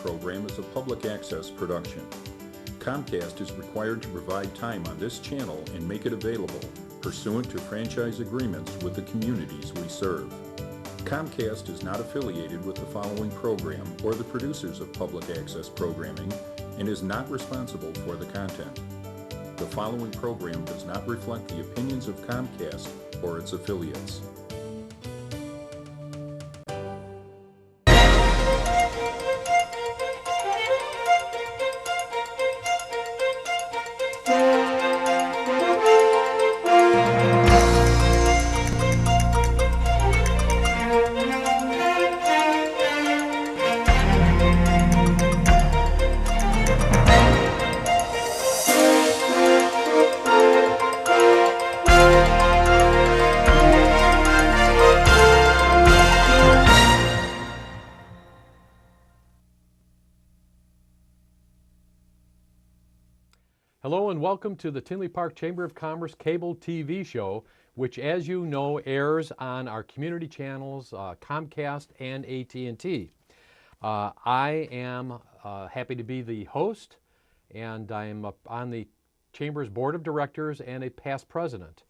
program is a public access production. Comcast is required to provide time on this channel and make it available pursuant to franchise agreements with the communities we serve. Comcast is not affiliated with the following program or the producers of public access programming and is not responsible for the content. The following program does not reflect the opinions of Comcast or its affiliates. Hello and welcome to the Tinley Park Chamber of Commerce cable TV show, which, as you know, airs on our community channels, Comcast and AT&T. I am happy to be the host, and I am on the Chamber's Board of Directors and a past president.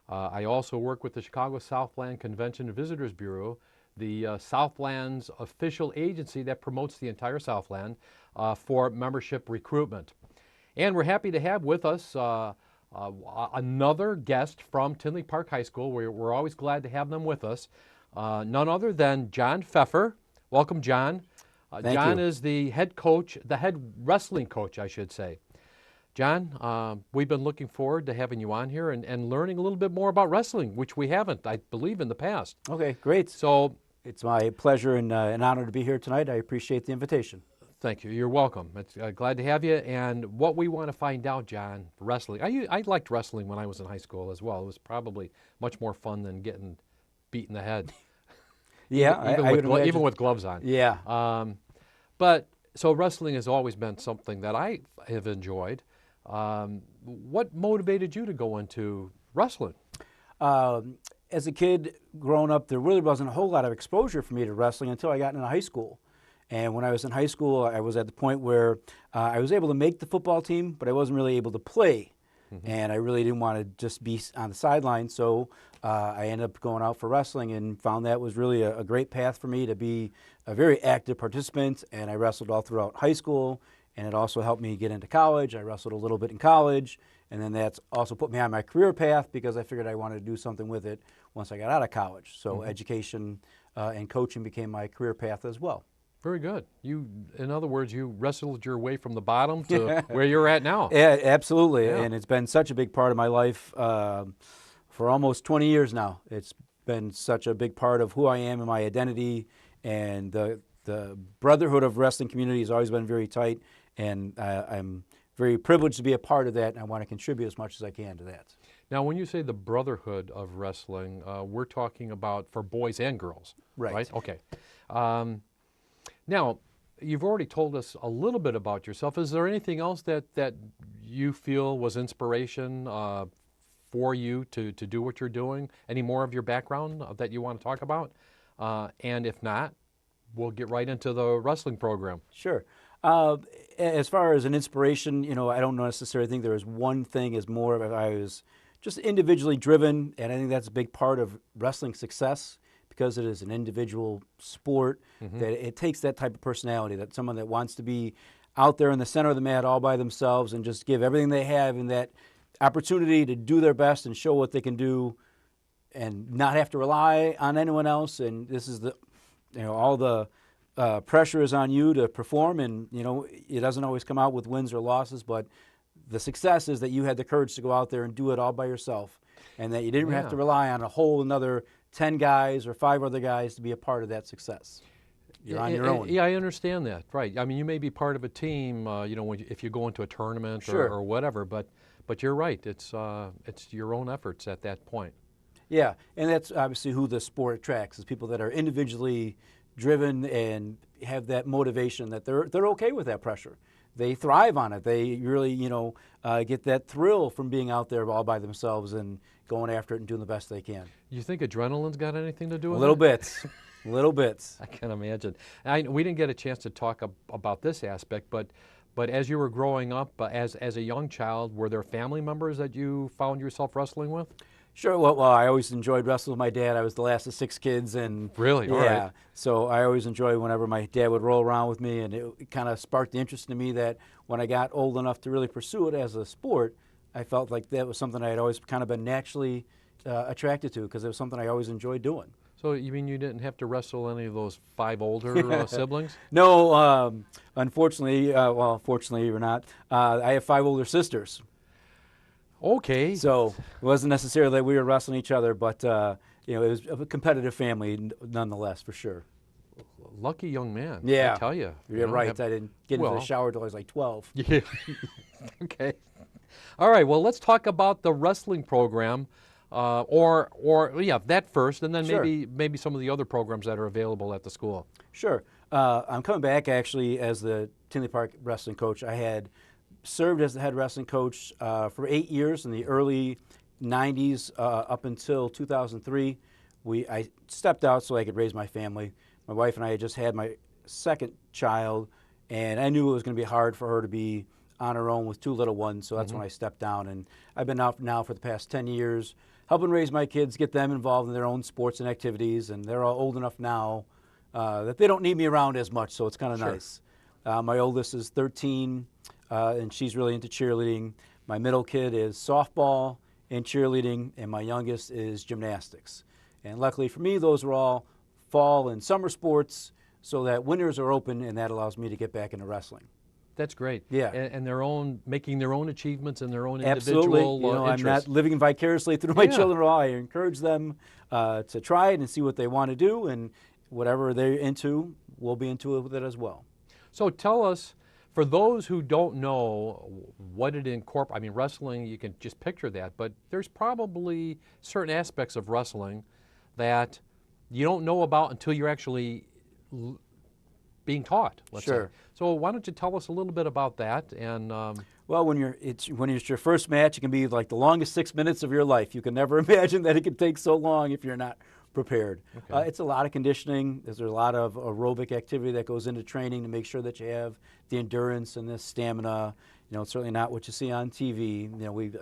I also work with the Chicago Southland Convention and Visitors Bureau, the Southland's official agency that promotes the entire Southland for membership recruitment. And we're happy to have with us another guest from Tinley Park High School. We're always glad to have them with us. None other than John Pfeffer. Welcome, John. John is the head coach, the head wrestling coach, I should say. John, we've been looking forward to having you on here and learning a little bit more about wrestling, which we haven't, I believe, in the past. Okay, great. So it's my pleasure and an honor to be here tonight. I appreciate the invitation. Thank you. You're welcome. It's glad to have you. And what we want to find out, John, wrestling. I liked wrestling when I was in high school as well. It was probably much more fun than getting beat in the head. Yeah, even with gloves on. Yeah. But so wrestling has always been something that I have enjoyed. What motivated you to go into wrestling? As a kid growing up, there really wasn't a whole lot of exposure for me to wrestling until I got into high school. And when I was in high school, I was at the point where I was able to make the football team, but I wasn't really able to play. Mm-hmm. And I really didn't want to just be on the sideline, so I ended up going out for wrestling and found that was really a great path for me to be a very active participant. And I wrestled all throughout high school, and it also helped me get into college. I wrestled a little bit in college, and then that's also put me on my career path because I figured I wanted to do something with it once I got out of college. So mm-hmm. Education and coaching became my career path as well. Very good. In other words, you wrestled your way from the bottom to where you're at now. Yeah, absolutely. Yeah. And it's been such a big part of my life for almost 20 years now. It's been such a big part of who I am and my identity. And the brotherhood of wrestling community has always been very tight. And I'm very privileged to be a part of that. And I want to contribute as much as I can to that. Now, when you say the brotherhood of wrestling, we're talking about for boys and girls. Right? Okay. Now, you've already told us a little bit about yourself. Is there anything else that you feel was inspiration for you to do what you're doing? Any more of your background that you want to talk about? And if not, we'll get right into the wrestling program. Sure. As far as an inspiration, I don't necessarily think there is one thing as more of I was just individually driven, and I think that's a big part of wrestling success. Because it is an individual sport, mm-hmm. that it takes that type of personality, that someone that wants to be out there in the center of the mat all by themselves and just give everything they have and that opportunity to do their best and show what they can do and not have to rely on anyone else. And this is all the pressure is on you to perform, and, it doesn't always come out with wins or losses, but the success is that you had the courage to go out there and do it all by yourself and that you didn't have to rely on a whole another 10 guys or 5 other guys to be a part of that success. You're on your own. Yeah, I understand that. Right. I mean, you may be part of a team, if you go into a tournament or whatever, but you're right. It's your own efforts at that point. Yeah, and that's obviously who the sport attracts, is people that are individually driven and have that motivation that they're okay with that pressure. They thrive on it. They really, get that thrill from being out there all by themselves and going after it and doing the best they can. You think adrenaline's got anything to do with it? A little bit. Little bits. I can imagine. We didn't get a chance to talk about this aspect, but as you were growing up, as a young child, were there family members that you found yourself wrestling with? Sure. Well, I always enjoyed wrestling with my dad. I was the last of 6 kids, and Really? All yeah, right. so I always enjoyed whenever my dad would roll around with me, and it kind of sparked the interest in me that when I got old enough to really pursue it as a sport, I felt like that was something I had always kind of been naturally attracted to because it was something I always enjoyed doing. So you mean you didn't have to wrestle any of those 5 older siblings? No, unfortunately, well, fortunately or not, I have 5 older sisters. Okay. So it wasn't necessarily that we were wrestling each other, but it was a competitive family nonetheless, for sure. Lucky young man. Yeah, I tell you. You're right. I didn't get into the shower until I was like 12. Yeah. Okay. All right. Well, let's talk about the wrestling program, or yeah, that first, and then Sure. maybe some of the other programs that are available at the school. Sure. I'm coming back actually as the Tinley Park wrestling coach. I had served as the head wrestling coach for 8 years in the early 90s up until 2003. I stepped out so I could raise my family. My wife and I had just had my second child, and I knew it was going to be hard for her to be on her own with 2 little ones, so that's when I stepped down. And I've been out now for the past 10 years, helping raise my kids, get them involved in their own sports and activities, and they're all old enough now that they don't need me around as much, so it's kind of nice. My oldest is 13, and she's really into cheerleading. My middle kid is softball and cheerleading, and my youngest is gymnastics. And luckily for me, those are all fall and summer sports, so that winters are open, and that allows me to get back into wrestling. That's great. Yeah. And making their own achievements and their own Absolutely. individual I'm not living vicariously through my children at all. I encourage them to try it and see what they want to do, and whatever they're into, we'll be into it with it as well. So tell us, for those who don't know what it incorporates, I mean, wrestling, you can just picture that, but there's probably certain aspects of wrestling that you don't know about until you're actually being taught, let's say. So why don't you tell us a little bit about that? And well, when it's your first match, it can be like the longest 6 minutes of your life. You can never imagine that it can take so long if you're not prepared. Okay. It's a lot of conditioning. There's a lot of aerobic activity that goes into training to make sure that you have the endurance and the stamina. It's certainly not what you see on TV.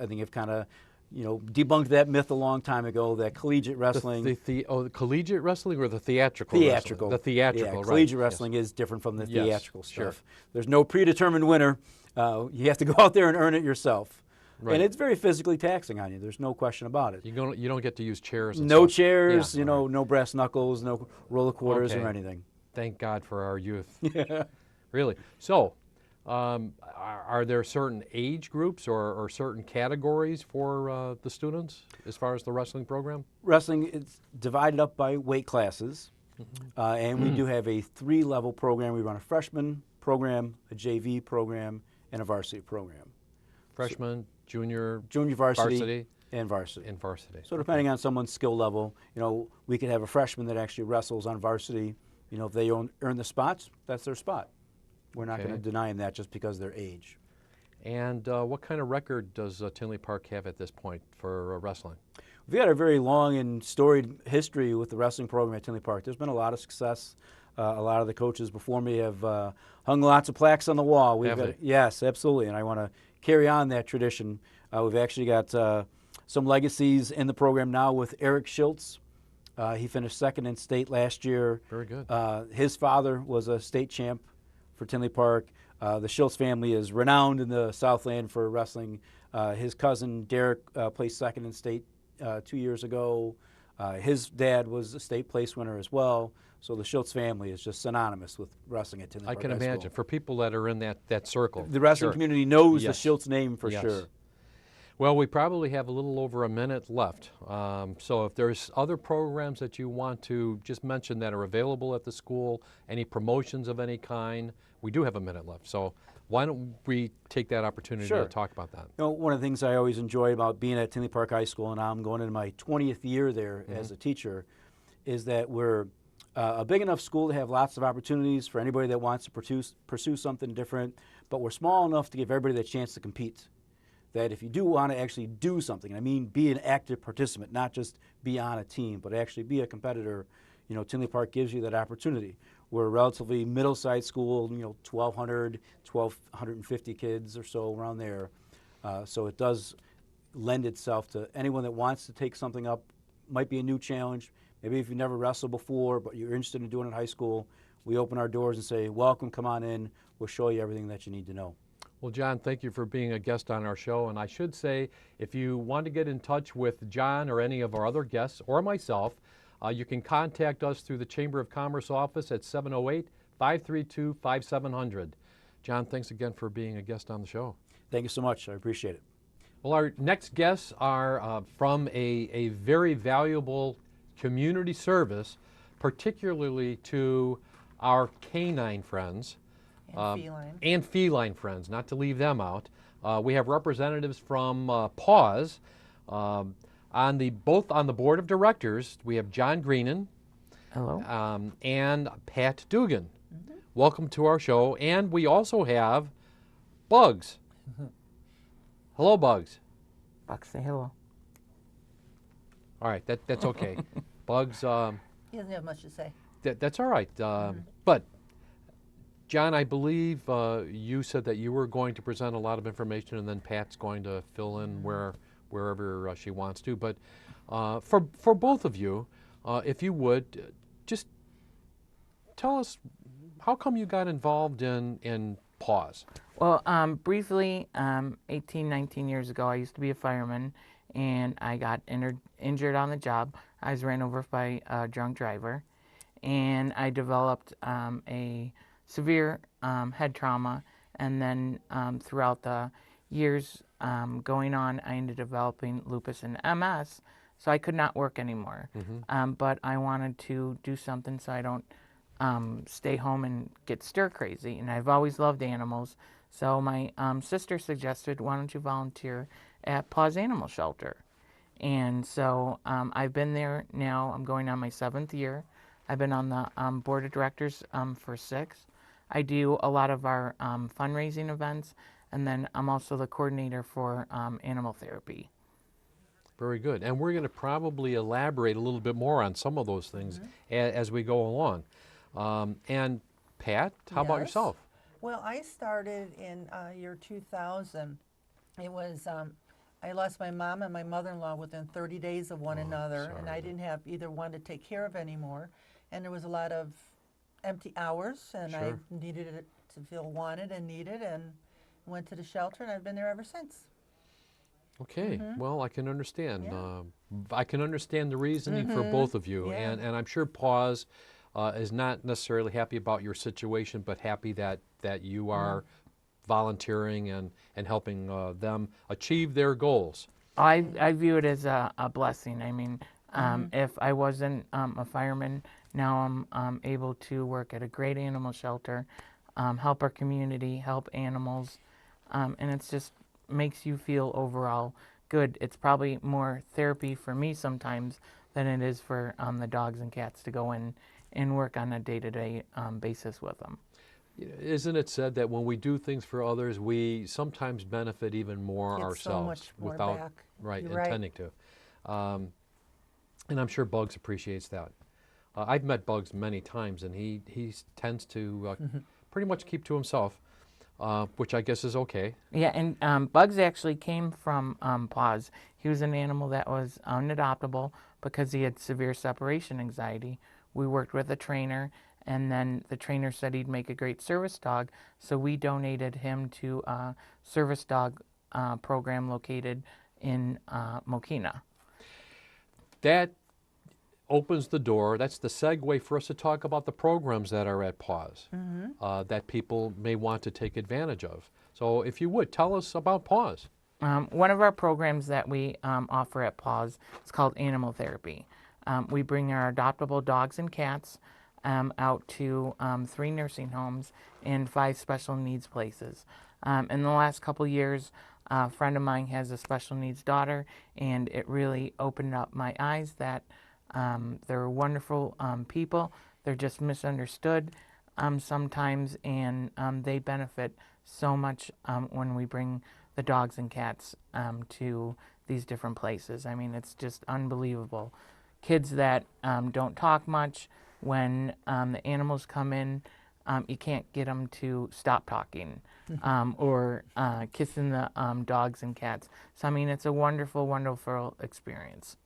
I think have kind of debunked that myth a long time ago that collegiate wrestling. The collegiate wrestling or the theatrical? Theatrical. Wrestling? The theatrical, yeah, right. Collegiate wrestling is different from the theatrical stuff. Sure. There's no predetermined winner. You have to go out there and earn it yourself. Right. And it's very physically taixing on you. There's no question about it. You don't get to use chairs and No stuff. chairs, Yeah, right. no brass knuckles, no roller quarters Okay. or anything. Thank God for our youth. Yeah. Really. So, are there certain age groups or certain categories for the students as far as the wrestling program? Wrestling is divided up by weight classes, and we do have a 3-level program. We run a freshman program, a JV program, and a varsity program. Freshman, junior, varsity, and varsity. And varsity. So depending on someone's skill level, we could have a freshman that actually wrestles on varsity. If they earn the spots, that's their spot. We're not going to deny them that just because of their age. And what kind of record does Tinley Park have at this point for wrestling? We've had a very long and storied history with the wrestling program at Tinley Park. There's been a lot of success. A lot of the coaches before me have hung lots of plaques on the wall. Yes, absolutely, and I want to carry on that tradition. We've actually got some legacies in the program now with Eric Schultz. He finished second in state last year. Very good. His father was a state champ for Tinley Park. The Schultz family is renowned in the Southland for wrestling. His cousin Derek placed second in state 2 years ago. His dad was a state place winner as well. So the Schultz family is just synonymous with wrestling at Tinley Park I can High imagine. School. For people that are in that circle. The wrestling community knows the Schultz name for sure. Well, we probably have a little over a minute left. So if there's other programs that you want to just mention that are available at the school, any promotions of any kind, we do have a minute left. So why don't we take that opportunity to talk about that? One of the things I always enjoy about being at Tinley Park High School, and now I'm going into my 20th year there as a teacher, is that we're a big enough school to have lots of opportunities for anybody that wants to pursue something different, but we're small enough to give everybody the chance to compete. That if you do want to actually do something, I mean be an active participant, not just be on a team, but actually be a competitor, Tinley Park gives you that opportunity. We're a relatively middle-sized school, 1,200, 1,250 kids or so around there. So it does lend itself to anyone that wants to take something up. Might be a new challenge. Maybe if you've never wrestled before, but you're interested in doing it in high school, we open our doors and say, welcome, come on in. We'll show you everything that you need to know. Well, John, thank you for being a guest on our show. And I should say, if you want to get in touch with John or any of our other guests or myself, you can contact us through the Chamber of Commerce office at 708-532-5700. John, thanks again for being a guest on the show. Thank you so much. I appreciate it. Well, our next guests are from a very valuable community service, particularly to our canine friends. And feline friends, not to leave them out. We have representatives from P.A.W.S. Both on the board of directors. We have John Greenan. Hello. And Pat Duggan. Welcome to our show. And we also have Bugs. Hello, Bugs. Bugs, say hello. All right, that's okay. Bugs. He doesn't have much to say. That's all right. But John, I believe you said that you were going to present a lot of information, and then Pat's going to fill in wherever she wants to. But for both of you, if you would, just tell us, how come you got involved in P.A.W.S? Well, briefly, 18, 19 years ago, I used to be a fireman, and I got injured on the job. I was ran over by a drunk driver, and I developed a severe head trauma, and then throughout the years going on, I ended up developing lupus and MS, so I could not work anymore. But I wanted to do something so I don't stay home and get stir crazy, and I've always loved animals. So my sister suggested, why don't you volunteer at P.A.W.S Animal Shelter? And so I've been there now. I'm going on my 7th year. I've been on the board of directors for 6. I do a lot of our fundraising events, and then I'm also the coordinator for animal therapy. Very good. And we're going to probably elaborate a little bit more on some of those things as we go along. And Pat, how about yourself? Well, I started in year 2000. It was, I lost my mom and my mother-in-law within 30 days of one another, and I didn't have either one to take care of anymore. And there was a lot of empty hours, and I needed it to feel wanted and needed, and went to the shelter, and I've been there ever since. Okay, well, I can understand. I can understand the reasoning for both of you, and I'm sure P.A.W.S is not necessarily happy about your situation, but happy that you are volunteering and helping them achieve their goals. I view it as a blessing. I mean, if I wasn't a fireman, now I'm able to work at a great animal shelter, help our community, help animals, and it's just makes you feel overall good. It's probably more therapy for me sometimes than it is for the dogs and cats to go in and work on a day-to-day basis with them. Isn't it said that when we do things for others, we sometimes benefit even more Get ourselves so much more without back. Right, You're intending to. And I'm sure Bugs appreciates that. I've met Bugs many times, and he tends to pretty much keep to himself, which I guess is okay. Yeah, and Bugs actually came from P.A.W.S. He was an animal that was unadoptable because he had severe separation anxiety. We worked with a trainer, and then the trainer said he'd make a great service dog, so we donated him to a service dog program located in Mokina. That opens the door. That's the segue for us to talk about the programs that are at P.A.W.S that people may want to take advantage of. So if you would, tell us about P.A.W.S. One of our programs that we offer at P.A.W.S is called Animal Therapy. We bring our adoptable dogs and cats out to 3 nursing homes and 5 special needs places. In the last couple years, a friend of mine has a special needs daughter, and it really opened up my eyes that they're wonderful people. They're just misunderstood sometimes, and they benefit so much when we bring the dogs and cats to these different places. I mean, it's just unbelievable. kids that don't talk much. When the animals come in, you can't get them to stop talking or kissing the dogs and cats. So, I mean, it's a wonderful, wonderful experience.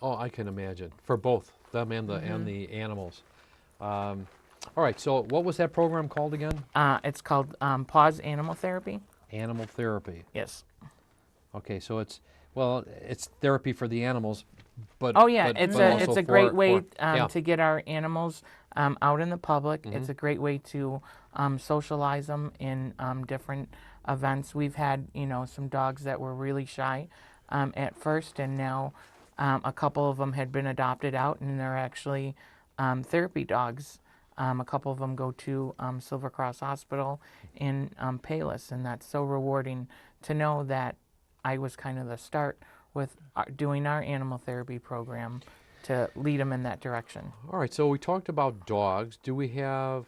Oh, I can imagine, for both them and the animals. All right, so what was that program called again? It's called P.A.W.S Animal Therapy. Animal therapy. Yes. Okay, so it's therapy for the animals, but Oh yeah, but it's also a great way yeah. to get our animals out in the public. It's a great way to socialize them in different events. We've had some dogs that were really shy at first, and now a couple of them had been adopted out, and they're actually therapy dogs. A couple of them go to Silver Cross Hospital in Palos, and that's so rewarding to know that I was kind of the start with doing our animal therapy program to lead them in that direction. All right, so we talked about dogs. Do we have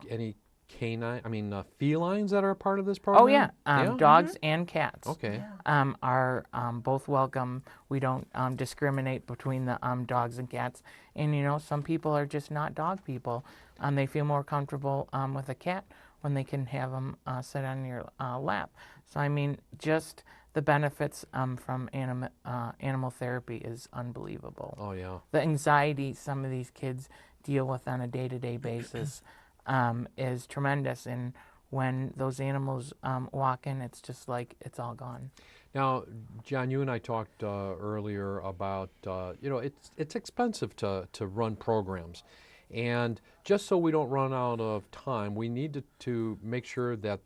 any felines that are a part of this program? Oh yeah, dogs and cats. Okay. Are both welcome. We don't discriminate between the dogs and cats. And some people are just not dog people. They feel more comfortable with a cat when they can have them sit on your lap. So I mean, just the benefits from animal therapy is unbelievable. Oh yeah. The anxiety some of these kids deal with on a day-to-day basis is tremendous, and when those animals walk in, it's just like it's all gone. Now, John, you and I talked earlier about it's expensive to run programs, and just so we don't run out of time, we need to make sure that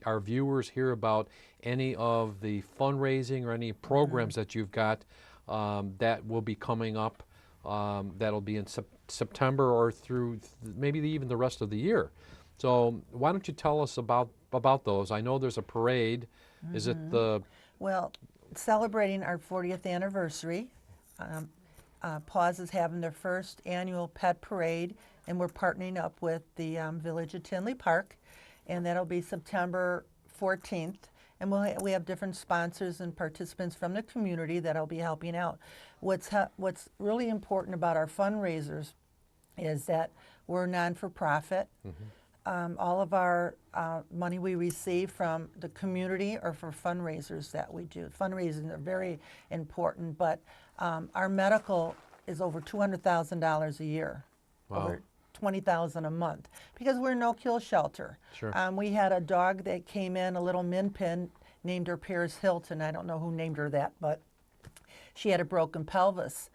our viewers hear about any of the fundraising or any programs that you've got that will be coming up. That'll be in September or through maybe even the rest of the year. So why don't you tell us about those? I know there's a parade. Is it the... Well, celebrating our 40th anniversary, P.A.W.S is having their first annual pet parade, and we're partnering up with the Village of Tinley Park, and that'll be September 14th. And we have different sponsors and participants from the community that'll be helping out. What's really important about our fundraisers is that we're non-for-profit. All of our money we receive from the community or for fundraisers that we do. Fundraising are very important, but our medical is over $200,000 a year. Wow. Over $20,000 a month, because we're a no-kill shelter. Sure. We had a dog that came in, a little min pin, named her Paris Hilton. I don't know who named her that, but she had a broken pelvis.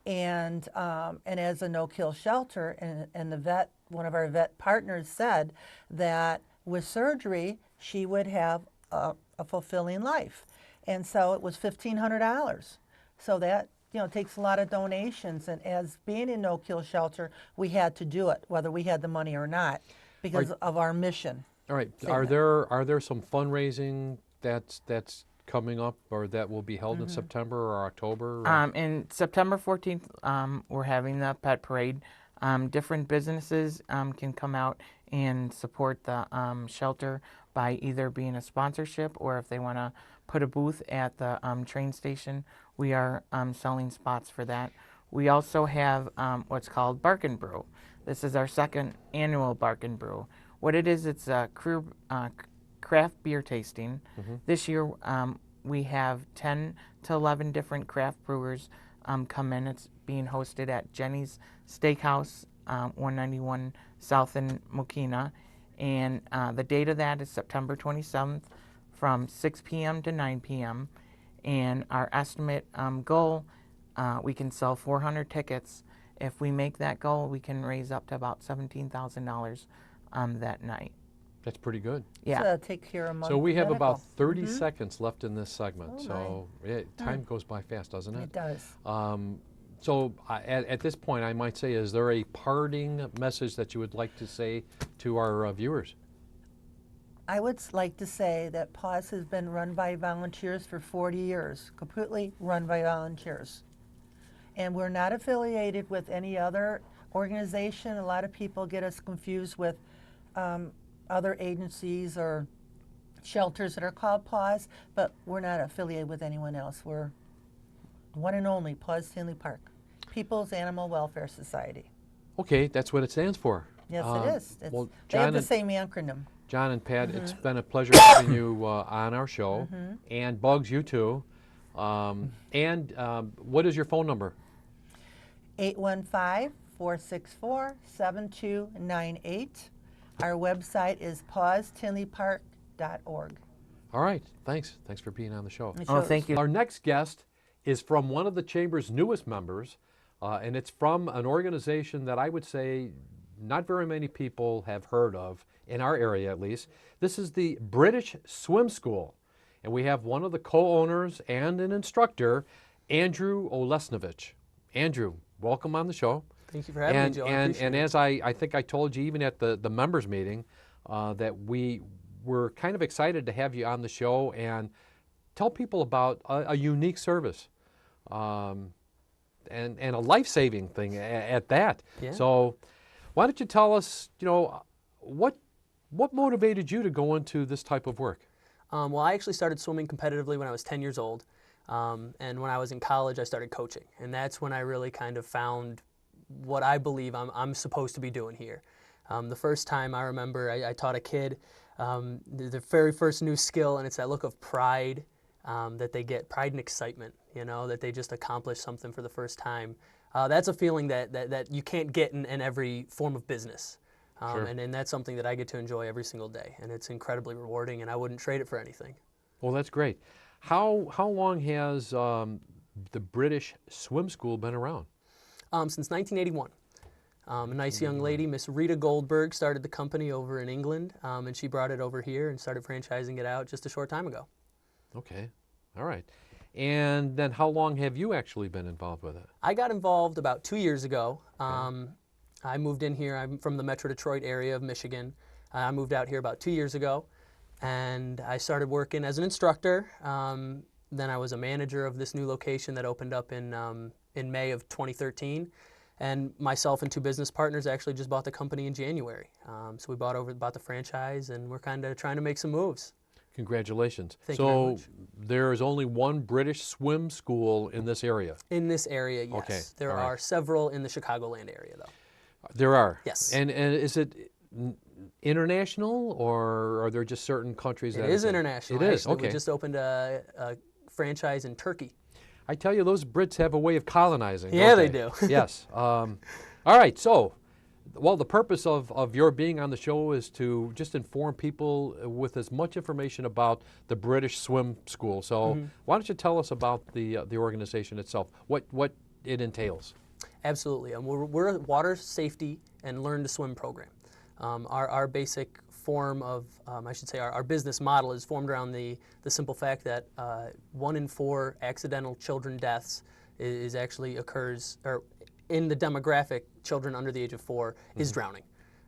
And as a no-kill shelter, and the vet, one of our vet partners said that with surgery, she would have a fulfilling life. And so it was $1,500. So that takes a lot of donations, and as being in no-kill shelter, we had to do it, whether we had the money or not, because of our mission. All right. statement. Are there some fundraising that's coming up, or that will be held in September or October? In September 14th, we're having the pet parade. Different businesses can come out and support the shelter by either being a sponsorship, or if they want to put a booth at the train station, we are selling spots for that. We also have what's called Bark and Brew. This is our second annual Bark and Brew. What it is, it's a craft beer tasting. This year we have 10 to 11 different craft brewers come in. It's being hosted at Jenny's Steakhouse, 191 South in Mokina. And the date of that is September 27th from 6 p.m. to 9 p.m. And our estimate goal, we can sell 400 tickets. If we make that goal, we can raise up to about $17,000 that night. That's pretty good. Yeah. To take care of So we have medical. about 30 seconds left in this segment. Oh, so time goes by fast, doesn't it? It does. So at this point, I might say, is there a parting message that you would like to say to our viewers? I would like to say that P.A.W.S has been run by volunteers for 40 years, completely run by volunteers. And we're not affiliated with any other organization. A lot of people get us confused with other agencies or shelters that are called P.A.W.S, but we're not affiliated with anyone else. We're one and only P.A.W.S Tinley Park. People's Animal Welfare Society. Okay, that's what it stands for. Yes, it is. Well, They have John the and, same acronym. John and Pat, it's been a pleasure having you on our show, and Bugs, you too. What is your phone number? 815-464-7298. Our website is pawstinleypark.org. All right, thanks. Thanks for being on the show. Oh, thank you. Our next guest is from one of the Chamber's newest members, and it's from an organization that I would say not very many people have heard of, in our area at least. This is the British Swim School, and we have one of the co-owners and an instructor, Andrew Olesnavich. Andrew, welcome on the show. Thank you for having me, Joe. And as I think I told you even at the members meeting, that we were kind of excited to have you on the show and tell people about a unique service and a life-saving thing at that. Yeah. So why don't you tell us, what motivated you to go into this type of work? Well, I actually started swimming competitively when I was 10 years old. And when I was in college, I started coaching. And that's when I really kind of found what I believe I'm supposed to be doing here. The first time I remember I taught a kid the very first new skill, and it's that look of pride that they get, pride and excitement, that they just accomplished something for the first time. That's a feeling that you can't get in every form of business. Sure. And that's something that I get to enjoy every single day, and it's incredibly rewarding, and I wouldn't trade it for anything. Well, that's great. How long has the British Swim School been around? Since 1981. A nice young lady, Miss Rita Goldberg, started the company over in England, and she brought it over here and started franchising it out just a short time ago. Okay, all right. And then how long have you actually been involved with it? I got involved about 2 years ago. I moved in here. I'm from the Metro Detroit area of Michigan. I moved out here about 2 years ago, and I started working as an instructor. Then I was a manager of this new location that opened up in May of 2013. And myself and two business partners actually just bought the company in January. So we bought the franchise, and we're kind of trying to make some moves. Congratulations. Thank you very much. There is only one British swim school in this area? In this area, yes. Okay, There all right. are several in the Chicagoland area, though. There are? Yes. And is it international, or are there just certain countries that It is international. It is, actually. okay. We just opened a franchise in Turkey. I tell you, those Brits have a way of colonizing. Yeah, don't they do. Yes. All right. So, well, the purpose of your being on the show is to just inform people with as much information about the British Swim School. So, why don't you tell us about the organization itself? What it entails? Absolutely. We're a water safety and learn to swim program. Our basic form of, I should say, our business model is formed around the simple fact that 1 in 4 accidental children deaths is actually occurs, or in the demographic, children under the age of 4 is drowning.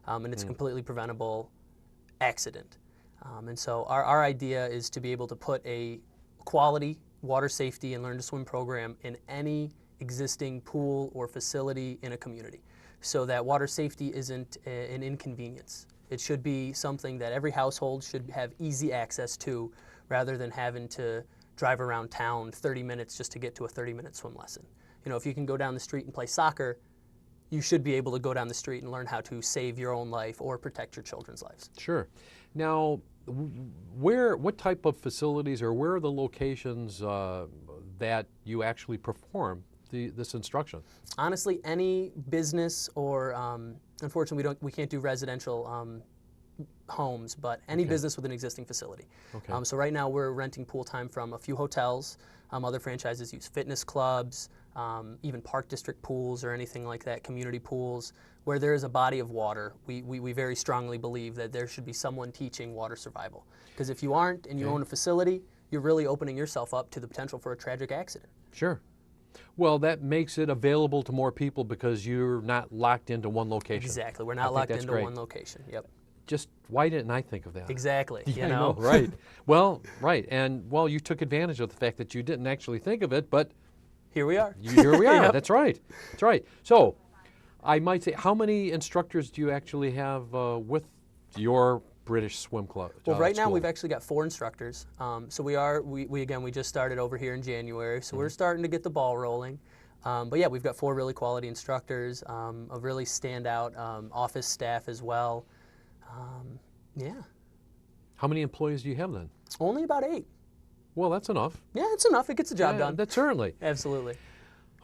And it's a completely preventable accident. And so our idea is to be able to put a quality water safety and learn to swim program in any existing pool or facility in a community, so that water safety isn't an inconvenience. It should be something that every household should have easy access to, rather than having to drive around town 30 minutes just to get to a 30-minute swim lesson. If you can go down the street and play soccer, you should be able to go down the street and learn how to save your own life or protect your children's lives. Sure. Now, what type of facilities, or where are the locations that you actually perform this instruction? Honestly, any business, or unfortunately we can't do residential homes, but any business with an existing facility. Okay. So right now we're renting pool time from a few hotels. Other franchises use fitness clubs, even park district pools or anything like that, community pools. Where there is a body of water, we very strongly believe that there should be someone teaching water survival. Because if you aren't and you own a facility, you're really opening yourself up to the potential for a tragic accident. Sure. Well, that makes it available to more people because you're not locked into one location. Exactly. We're I not think locked that's into great. one location. Yep. Just why didn't I think of that? Exactly. Yeah, You I know? right. Well, right. And, well, you took advantage of the fact that you didn't actually think of it, but Here we are. here we are. Yep. That's right. That's right. So, I might say, how many instructors do you actually have with your British Swim Club? Well, right now school? we've actually got 4 instructors. So we just started over here in January, so we're starting to get the ball rolling. But yeah, we've got 4 really quality instructors, a really standout office staff as well. Yeah. How many employees do you have then? Only about 8. Well, that's enough. Yeah, it's enough. It gets the job done. That's certainly. Absolutely.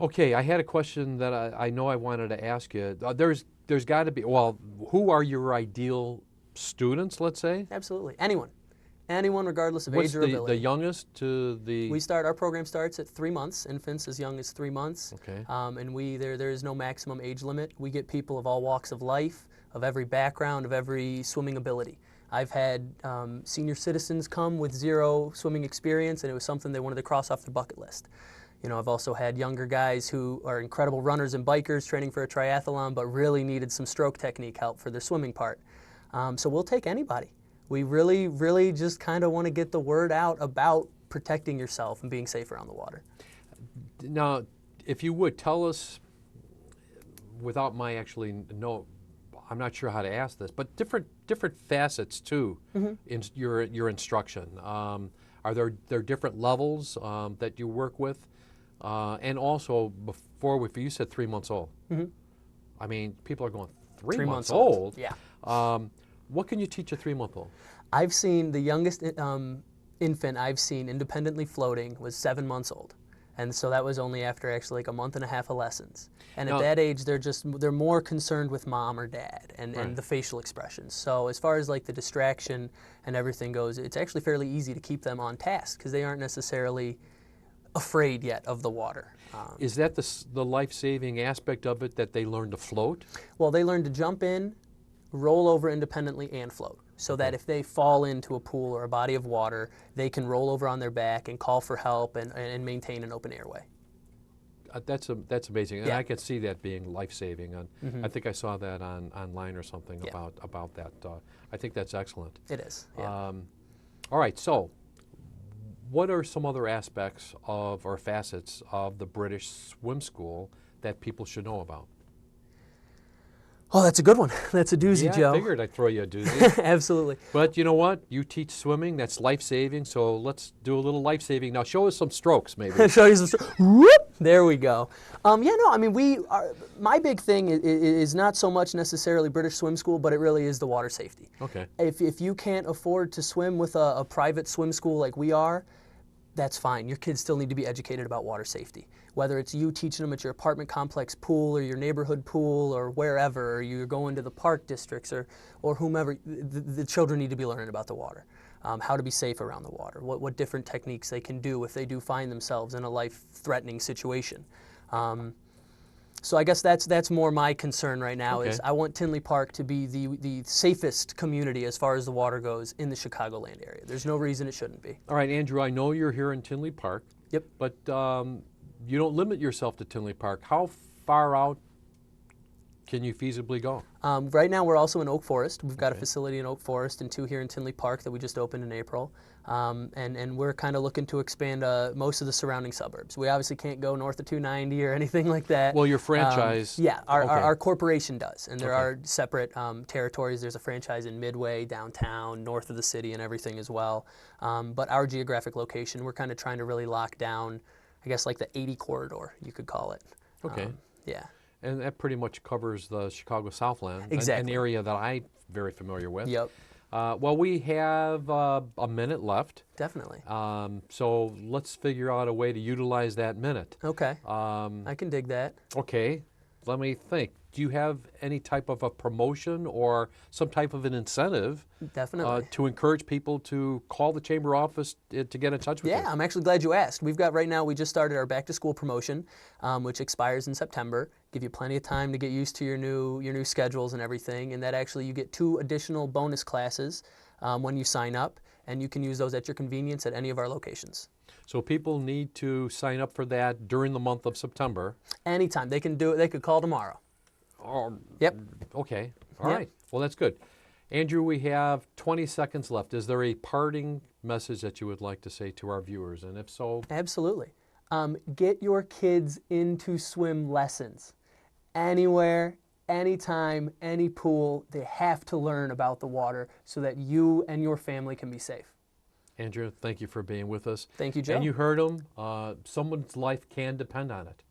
Okay, I had a question that I know I wanted to ask you. There's got to be, well, who are your ideal students, let's say? Absolutely. Anyone. Anyone regardless of What's age or ability. the youngest to the... Our program starts at 3 months, infants as young as 3 months. Okay. And there is no maximum age limit. We get people of all walks of life, of every background, of every swimming ability. I've had senior citizens come with 0 swimming experience, and it was something they wanted to cross off their bucket list. You know, I've also had younger guys who are incredible runners and bikers training for a triathlon, but really needed some stroke technique help for their swimming part. So we'll take anybody. We really, really just kind of want to get the word out about protecting yourself and being safe around the water. Now, if you would, tell us, without my actually know, I'm not sure how to ask this, but different facets too in your instruction. Are there different levels that you work with? And also, before you said 3 months old. I mean, people are going, 3 months old? Yeah. What can you teach a 3-month-old? I've seen the youngest infant I've seen independently floating was 7 months old. And so that was only after actually like a month and a half of lessons. And at that age, they're more concerned with mom or dad and the facial expressions. So as far as like the distraction and everything goes, it's actually fairly easy to keep them on task because they aren't necessarily afraid yet of the water. Is that the life-saving aspect of it, that they learn to float? Well, they learn to jump in, roll over independently, and float. So that if they fall into a pool or a body of water, they can roll over on their back and call for help and maintain an open airway. That's amazing, and Yeah. I could see that being life-saving. I think I saw that online or something about that. I think that's excellent. It is. Yeah. All right, so what are some other aspects of or facets of the British Swim School that people should know about? Oh, that's a good one. That's a doozy, Joe. I figured I'd throw you a doozy. Absolutely. But you know what? You teach swimming. That's life-saving. So let's do a little life-saving. Now show us some strokes, maybe. Show you some whoop! There we go. Yeah, no, I mean, my big thing is not so much necessarily British Swim School, but it really is the water safety. Okay. If you can't afford to swim with a private swim school like we are, that's fine. Your kids still need to be educated about water safety. Whether it's you teaching them at your apartment complex pool or your neighborhood pool or wherever, or you're going to the park districts or whomever, the children need to be learning about the water, how to be safe around the water, what different techniques they can do if they do find themselves in a life-threatening situation. So I guess that's more my concern right now. Okay. Is I want Tinley Park to be the safest community as far as the water goes in the Chicagoland area. There's no reason it shouldn't be. All right, Andrew, I know you're here in Tinley Park. Yep. But you don't limit yourself to Tinley Park. How far out can you feasibly go? Right now we're also in Oak Forest. We've got a facility in Oak Forest and 2 here in Tinley Park that we just opened in April. And we're kind of looking to expand most of the surrounding suburbs. We obviously can't go north of 290 or anything like that. Well, your franchise... yeah, our corporation does. And there are separate territories. There's a franchise in Midway, downtown, north of the city and everything as well. But our geographic location, we're kind of trying to really lock down, I guess, like the 80 corridor, you could call it. Okay. Yeah. And that pretty much covers the Chicago Southland, Exactly. an area that I'm very familiar with. Yep. Well, we have a minute left. Definitely. So let's figure out a way to utilize that minute. Okay. I can dig that. Okay. Let me think. Do you have any type of a promotion or some type of an incentive Definitely. to encourage people to call the chamber office to get in touch with you? Yeah, I'm actually glad you asked. We've got right now, we just started our back to school promotion, which expires in September. Give you plenty of time to get used to your new schedules and everything. And that actually you get 2 additional bonus classes when you sign up, and you can use those at your convenience at any of our locations. So people need to sign up for that during the month of September. Anytime. They can do it. They could call tomorrow. Yep. Okay. All right. Well, that's good. Andrew, we have 20 seconds left. Is there a parting message that you would like to say to our viewers? And if so... Absolutely. Get your kids into swim lessons. Anywhere, anytime, any pool, they have to learn about the water so that you and your family can be safe. Andrew, thank you for being with us. Thank you, Joe. And you heard him. Someone's life can depend on it.